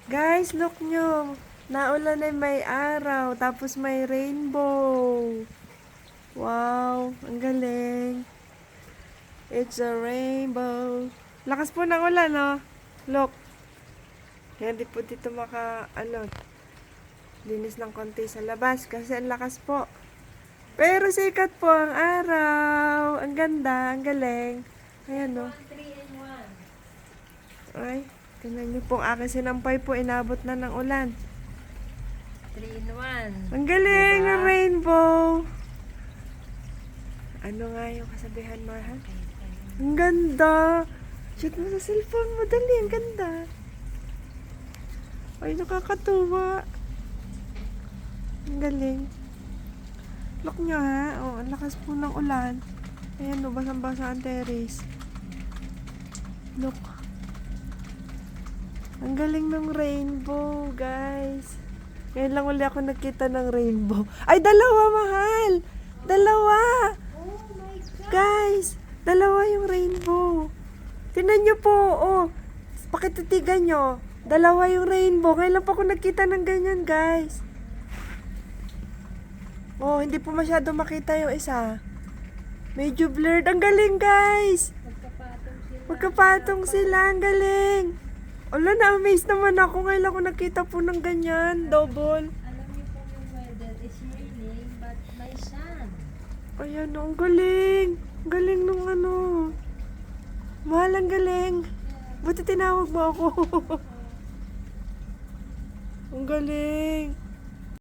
Guys, look nyo. Naulan ay may araw, tapos may rainbow. Wow, ang galing. It's a rainbow. Lakas po ng ulan, no? Look. Yan, di po dito linis ng konti sa labas kasi ang lakas po. Pero sikat po ang araw. Ang ganda, ang galing. Ayan, no? 3 in 1. Ay, tingnan nyo po, aking sinampay po, inabot na ng ulan. 3 in 1. Ang galing, Diba? ang rainbow. Ano nga yung kasabihan, Marhan? Ang ganda. Shoot mo sa cellphone mo, dali, ang ganda. Ay, nakakatuwa. Ang galing. Look nyo ha, oh, ang lakas po ng ulan. Ayan, no, basang-basa ang terrace. Look. Ang galing ng rainbow, guys. Ngayon lang uli ako nakita ng rainbow. Ay, dalawa, mahal! Dalawa! Oh my God! Guys, dalawa yung rainbow. Tingnan nyo po, oh. Pakititigan nyo. Dalawa yung rainbow. Ngayon lang pa ako nakita ng ganyan, guys. Oh, hindi po masyado makita yung isa. Medyo blurred. Ang galing, guys. Magkapatong sila. Ang galing. Ala, na-amaze naman ako. Ngayon lang ako nakita po ng ganyan. Double. Alam niyo po yung weather is raining but may sun. Ayan, ang galing. Ang galing nung ano. Mahal, ang galing. Buti tinawag mo ako. Ang galing.